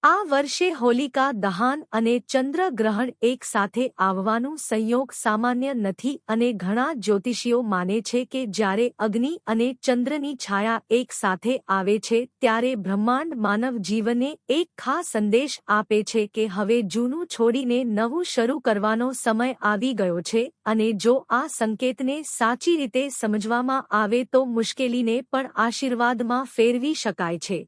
આ વર્ષે હોલિકા દહન અને ચંદ્રગ્રહણ એક સાથે આવવાનો સંયોગ સામાન્ય નથી અને ઘણા જ્યોતિષીઓ માને છે કે જ્યારે અગ્નિ અને ચંદ્રની છાયા એક સાથે આવે છે ત્યારે બ્રહ્માંડ માનવ જીવને એક ખાસ સંદેશ આપે છે કે હવે જૂનું છોડીને નવું શરૂ કરવાનો સમય આવી ગયો છે અને જો આ સંકેતને સાચી રીતે સમજવામાં આવે તો મુશ્કેલીને પણ આશીર્વાદમાં ફેરવી શકાય છે।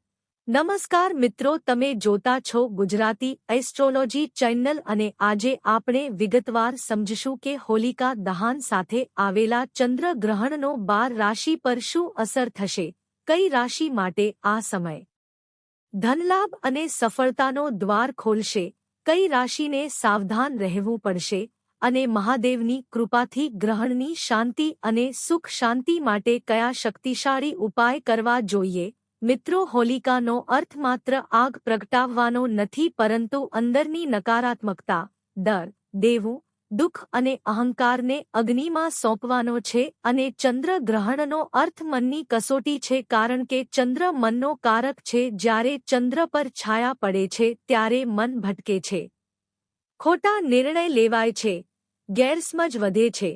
નમસ્કાર મિત્રો, તમે જોતા છો ગુજરાતી એસ્ટ્રોલોજી ચેનલ અને આજે આપણે વિગતવાર સમજશું કે હોલિકા દહન સાથે આવેલા ચંદ્રગ્રહણનો 12 રાશિ પર શું અસર થશે, કઈ રાશિ માટે આ સમય ધનલાભ અને સફળતાનો દ્વાર ખોલશે, કઈ રાશિને સાવધાન રહેવું પડશે અને મહાદેવની કૃપાથી ગ્રહણની શાંતિ અને સુખ શાંતિ માટે કયા શક્તિશાળી ઉપાય કરવા જોઈએ। મિત્રો, હોલિકાનો અર્થ માત્ર આગ પ્રગટાવવાનો નથી પરંતુ અંદરની નકારાત્મકતા, ડર, દેવું, દુઃખ અને અહંકારને અગ્નિમાં સોંપવાનો છે અને ચંદ્રગ્રહણનો અર્થ મનની કસોટી છે કારણ કે ચંદ્ર મનનો કારક છે। જ્યારે ચંદ્ર પર છાયા પડે છે ત્યારે મન ભટકે છે, ખોટા નિર્ણય લેવાય છે, ગેરસમજ વધે છે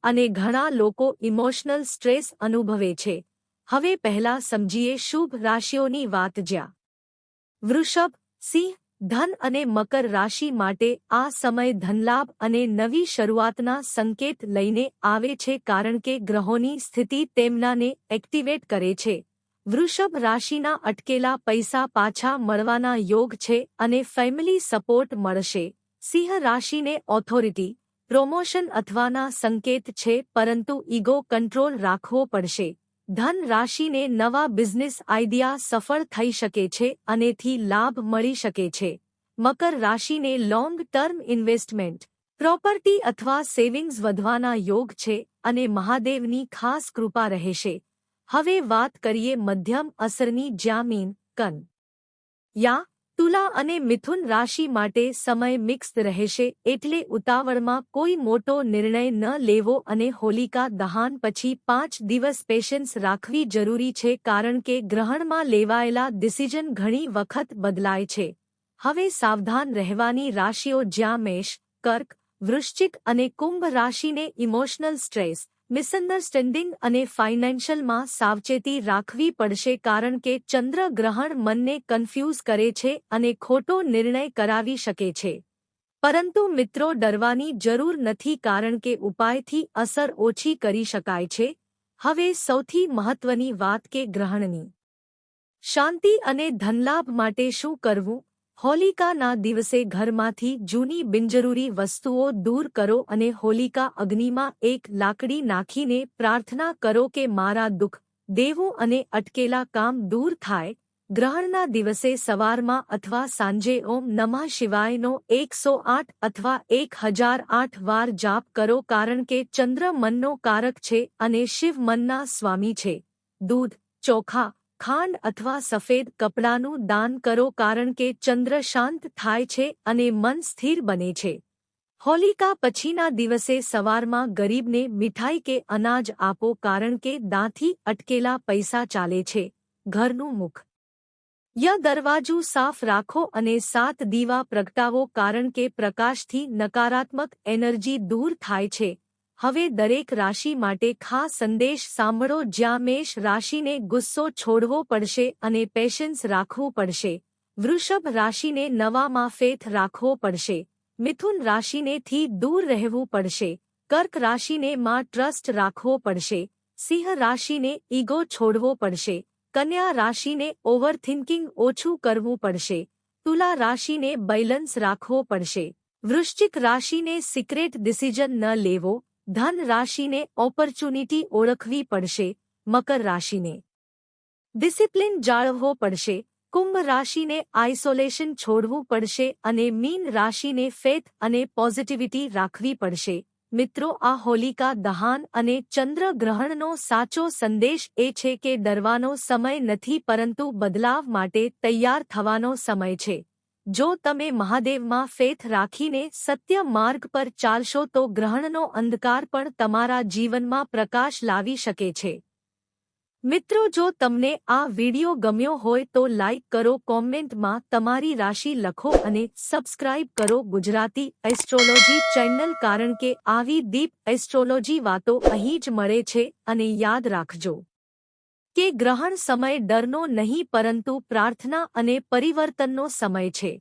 અને ઘણા લોકો ઇમોશનલ સ્ટ્રેસ અનુભવે છે। હવે પહેલા સમજીએ શુભ રાશિઓની વાત। જ્યાં વૃષભ, સિંહ, ધન અને મકર રાશિ માટે આ સમય ધનલાભ અને નવી શરૂઆતના સંકેત લઈને આવે છે કારણ કે ગ્રહોની સ્થિતિ તેમનાને એક્ટિવેટ કરે છે। વૃષભ રાશિના અટકેલા પૈસા પાછા મળવાના યોગ છે અને ફેમિલી સપોર્ટ મળશે। સિંહ રાશિને ઓથોરિટી, પ્રમોશન અથવાના સંકેત છે પરંતુ ઈગો કંટ્રોલ રાખવો પડશે। ધન રાશિને નવા બિઝનેસ આઈડિયા સફળ થઈ શકે છે અને થી લાભ મળી શકે છે। મકર રાશિને લોંગ ટર્મ ઇન્વેસ્ટમેન્ટ, પ્રોપર્ટી અથવા સેવિંગ્સ વધવાના યોગ છે અને મહાદેવની ખાસ કૃપા રહેશે। હવે વાત કરીએ મધ્યમ અસરની। જ્યાં મીન, કન્યા, તુલા અને મિથુન રાશિ માટે સમય મિક્સ્ડ રહેશે એટલે ઉતાવળમાં કોઈ મોટો નિર્ણય ન લેવો અને હોલિકા દહન પછી 5 દિવસ પેશન્સ રાખવી જરૂરી છે કારણ કે ગ્રહણમાં લેવાયેલા ડિસિઝન ઘણી વખત બદલાય છે। હવે સાવધાન રહેવાની રાશિઓ। જ્યાં મેષ, કર્ક, વૃશ્ચિક અને કુંભ રાશિને ઇમોશનલ સ્ટ્રેસ, મિસઅન્ડરસ્ટેન્ડિંગ અને ફાઇનાન્શિયલમાં સાવચેતી રાખવી પડશે કારણ કે ચંદ્રગ્રહણ મનને કન્ફ્યુઝ કરે છે અને ખોટો નિર્ણય કરાવી શકે છે। પરંતુ મિત્રો, ડરવાની જરૂર નથી કારણ કે ઉપાયથી અસર ઓછી કરી શકાય છે। હવે સૌથી મહત્વની વાત કે ગ્રહણની શાંતિ અને ધનલાભ માટે શું કરવું। હોલિકાના દિવસે ઘરમાંથી જૂની બિનજરૂરી વસ્તુઓ દૂર કરો અને હોલિકા અગ્નિમાં એક લાકડી નાખીને પ્રાર્થના કરો કે મારા દુઃખ, દેવું અને અટકેલા કામ દૂર થાય। ગ્રહણના દિવસે સવારમાં અથવા સાંજે ઓમ નમઃ શિવાયનો 108 અથવા 1008 વાર જાપ કરો કારણ કે ચંદ્ર મનનો કારક છે અને શિવ મનના સ્વામી છે। દૂધ, ચોખા, ખાંડ અથવા સફેદ કપડાનું દાન કરો કારણ કે ચંદ્ર શાંત થાય છે અને મન સ્થિર બને છે। હોલિકા પછીના દિવસે સવારમાં ગરીબને મીઠાઈ કે અનાજ આપો કારણ કે દાંથી અટકેલા પૈસા ચાલે છે। ઘરનું મુખ ય દરવાજું સાફ રાખો અને 7 દીવા પ્રગટાવો કારણ કે પ્રકાશથી નકારાત્મક એનર્જી દૂર થાય છે। હવે દરેક રાશિ માટે ખાસ સંદેશ સાંભળો। જ્યાં મેષ રાશિને ગુસ્સો છોડવો પડશે અને પેશન્સ રાખવું પડશે। વૃષભ રાશિને નવામાં ફેથ રાખવો પડશે। મિથુન રાશિને થી દૂર રહેવું પડશે। કર્ક રાશિને માં ટ્રસ્ટ રાખવો પડશે। સિંહ રાશિને ઈગો છોડવો પડશે। કન્યા રાશિને ઓવરથિંકિંગ ઓછું કરવું પડશે। તુલા રાશિને બેલેન્સ રાખવો પડશે। વૃશ્ચિક રાશિને સિક્રેટ ડિસિઝન ન લેવો। ધન રાશિને ઓપોર્ચ્યુનિટી ઓળખવી પડશે। મકર રાશિને ડિસિપ્લિન જાળવવો પડશે। કુંભ રાશિને આઇસોલેશન છોડવું પડશે અને મીન રાશિને ફેથ અને પોઝિટિવિટી રાખવી પડશે। મિત્રો, આ હોલિકા દહન અને ચંદ્રગ્રહણનો સાચો સંદેશ એ છે કે ડરવાનો સમય નથી પરંતુ બદલાવ માટે તૈયાર થવાનો સમય છે। જો તમે મહાદેવમાં ફેથ રાખીને સત્ય માર્ગ પર ચાલશો તો ગ્રહણનો અંધકાર પણ તમારા જીવનમાં પ્રકાશ લાવી શકે છે। મિત્રો, જો તમને આ વિડિયો ગમ્યો હોય તો લાઈક કરો, કોમેન્ટમાં તમારી રાશિ લખો અને સબસ્ક્રાઇબ કરો ગુજરાતી એસ્ટ્રોલોજી ચેનલ, કારણ કે આવી દીપ એસ્ટ્રોલોજી વાતો અહીં જ મળે છે. અને યાદ રાખજો કે ગ્રહણ સમય ડરનો નહીં પરંતુ પ્રાર્થના અને પરિવર્તનનો સમય છે.